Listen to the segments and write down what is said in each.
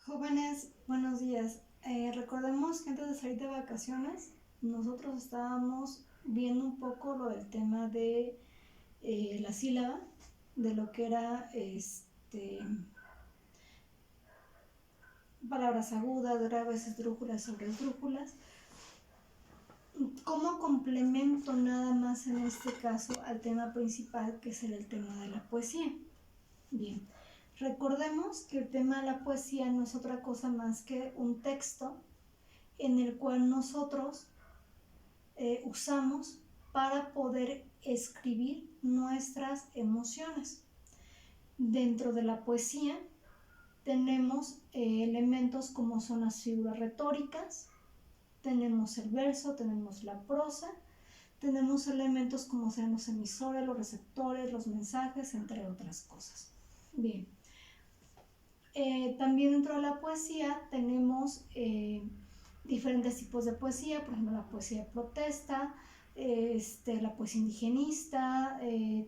Jóvenes, buenos días. Recordemos que antes de salir de vacaciones, nosotros estábamos viendo un poco lo del tema de la sílaba, de lo que era palabras agudas, graves, esdrújulas, sobreesdrújulas, como complemento nada más en este caso al tema principal, que será el tema de la poesía. Bien, recordemos que el tema de la poesía no es otra cosa más que un texto en el cual nosotros usamos para poder escribir nuestras emociones. Dentro de la poesía tenemos elementos como son las figuras retóricas, tenemos el verso, tenemos la prosa, tenemos elementos como sean los emisores, los receptores, los mensajes, entre otras cosas. Bien, también dentro de la poesía tenemos diferentes tipos de poesía, por ejemplo la poesía de protesta, la poesía indigenista,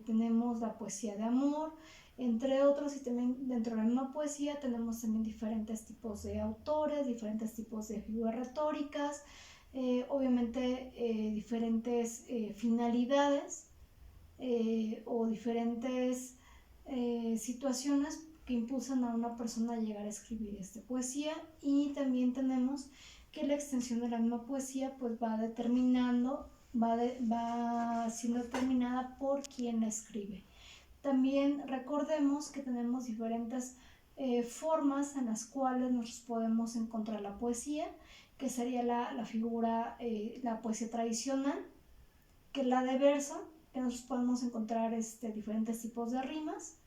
tenemos la poesía de amor, entre otros, y también dentro de la misma poesía tenemos también diferentes tipos de autores, diferentes tipos de figuras retóricas, obviamente diferentes finalidades o diferentes situaciones que impulsan a una persona a llegar a escribir poesía. Y también tenemos que la extensión de la misma poesía pues va siendo determinada por quien la escribe. También recordemos que tenemos diferentes formas en las cuales nos podemos encontrar la poesía, que sería la figura, la poesía tradicional, que es la de verso, que nosotros podemos encontrar diferentes tipos de rimas.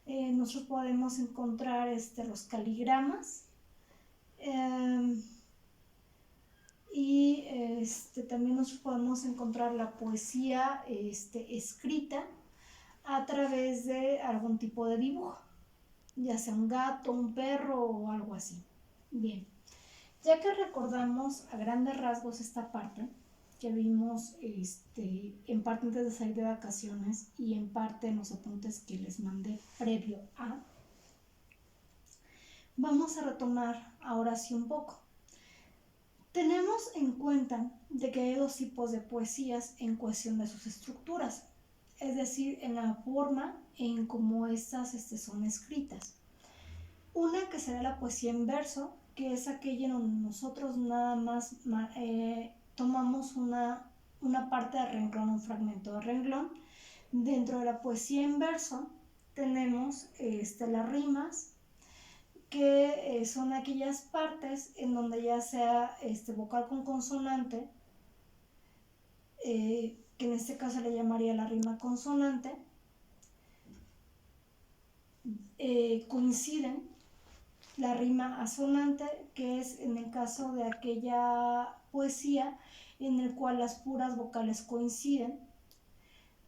Nosotros podemos encontrar los caligramas, y también nosotros podemos encontrar la poesía escrita a través de algún tipo de dibujo, ya sea un gato, un perro o algo así. Bien, ya que recordamos a grandes rasgos esta parte que vimos en parte antes de salir de vacaciones y en parte en los apuntes que les mandé previo a, vamos a retomar ahora sí un poco. Tenemos en cuenta de que hay dos tipos de poesías en cuestión de sus estructuras, es decir, en la forma en cómo estas son escritas. Una que será la poesía en verso, que es aquella en donde nosotros nada más tomamos una parte de renglón, un fragmento de renglón. Dentro de la poesía en verso tenemos las rimas, que son aquellas partes en donde ya sea vocal con consonante, que en este caso le llamaría la rima consonante, coinciden. La rima asonante, que es en el caso de aquella poesía en el cual las puras vocales coinciden,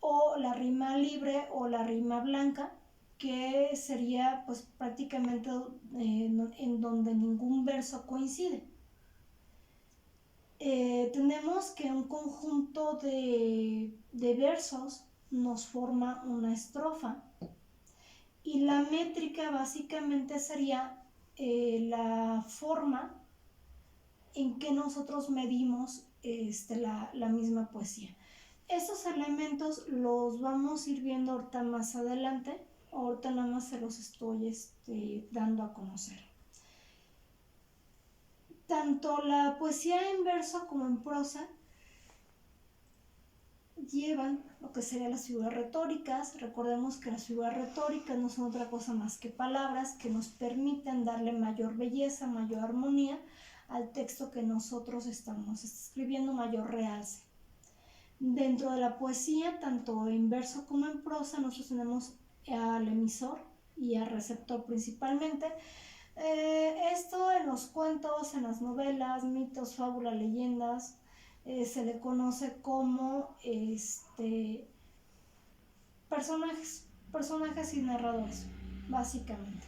o la rima libre o la rima blanca, que sería pues prácticamente en donde ningún verso coincide. Tenemos que un conjunto de versos nos forma una estrofa, y la métrica básicamente sería la forma en que nosotros medimos la misma poesía. Estos elementos los vamos a ir viendo ahorita más adelante. Ahorita nada más se los estoy dando a conocer. Tanto la poesía en verso como en prosa llevan lo que serían las figuras retóricas. Recordemos que las figuras retóricas no son otra cosa más que palabras que nos permiten darle mayor belleza, mayor armonía al texto que nosotros estamos escribiendo, mayor realce. Dentro de la poesía, tanto en verso como en prosa, nosotros tenemos al emisor y al receptor principalmente. Esto en los cuentos, en las novelas, mitos, fábulas, leyendas, se le conoce como personajes y narradores, básicamente.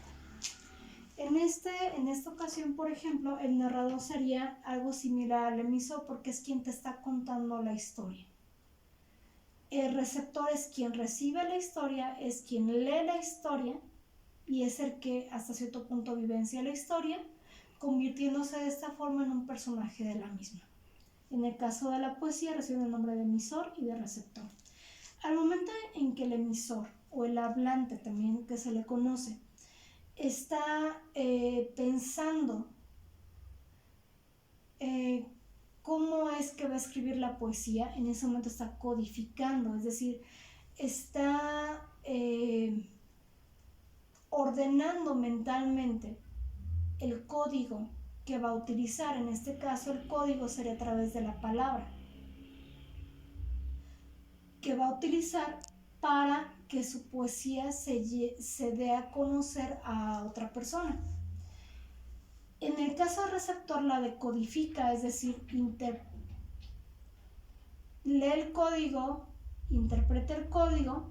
En esta ocasión, por ejemplo, el narrador sería algo similar al emisor, porque es quien te está contando la historia. El receptor es quien recibe la historia, es quien lee la historia y es el que hasta cierto punto vivencia la historia. convirtiéndose de esta forma en un personaje de la misma. En el caso de la poesía recibe el nombre de emisor y de receptor. Al momento en que el emisor o el hablante, también que se le conoce, está pensando cómo es que va a escribir la poesía, en ese momento está codificando, es decir, está ordenando mentalmente el código que va a utilizar. En este caso, el código sería a través de la palabra que va a utilizar para que su poesía se dé a conocer a otra persona. En el caso del receptor, la decodifica, es decir, lee el código, interpreta el código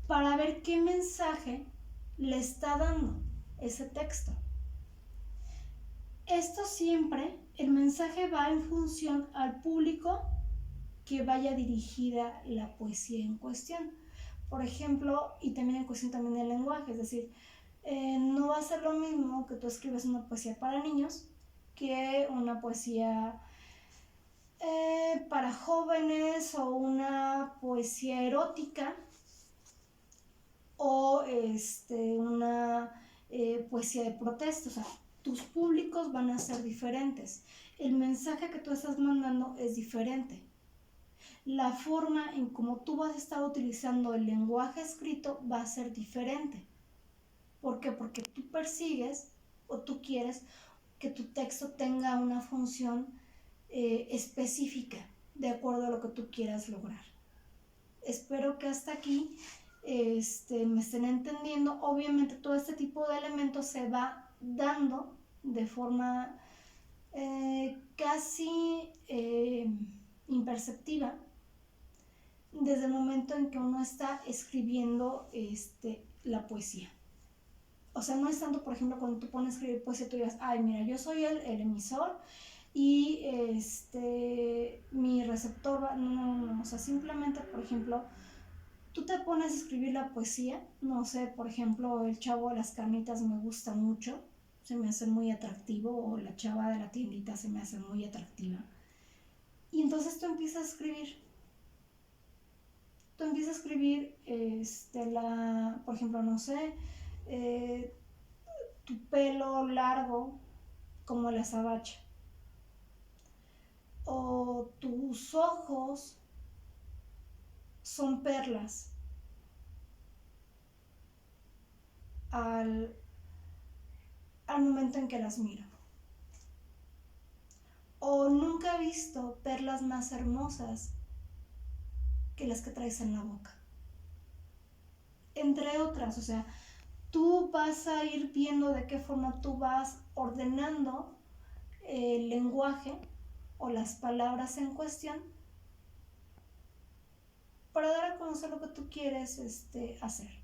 para ver qué mensaje le está dando ese texto. Esto siempre, el mensaje va en función al público que vaya dirigida la poesía en cuestión. Por ejemplo, y también en cuestión también del lenguaje, es decir, no va a ser lo mismo que tú escribes una poesía para niños que una poesía para jóvenes o una poesía erótica o una poesía de protesta. O sea, tus públicos van a ser diferentes. El mensaje que tú estás mandando es diferente. La forma en cómo tú vas a estar utilizando el lenguaje escrito va a ser diferente. ¿Por qué? Porque tú persigues o tú quieres que tu texto tenga una función específica de acuerdo a lo que tú quieras lograr. Espero que hasta aquí me estén entendiendo. Obviamente todo este tipo de elementos se va dando de forma casi imperceptiva desde el momento en que uno está escribiendo la poesía. O sea, no es tanto, por ejemplo, cuando tú pones a escribir poesía, tú digas, ay, mira, yo soy el emisor y mi receptor va... No, o sea, simplemente, por ejemplo, tú te pones a escribir la poesía, no sé, por ejemplo, el chavo de las carnitas me gusta mucho, se me hace muy atractivo, o la chava de la tiendita se me hace muy atractiva. Y entonces tú empiezas a escribir. Tú empiezas a escribir, por ejemplo, no sé, tu pelo largo como la azabache, o tus ojos son perlas al momento en que las miro, o nunca he visto perlas más hermosas que las que traes en la boca, entre otras. O sea, tú vas a ir viendo de qué forma tú vas ordenando el lenguaje o las palabras en cuestión para dar a conocer lo que tú quieres hacer.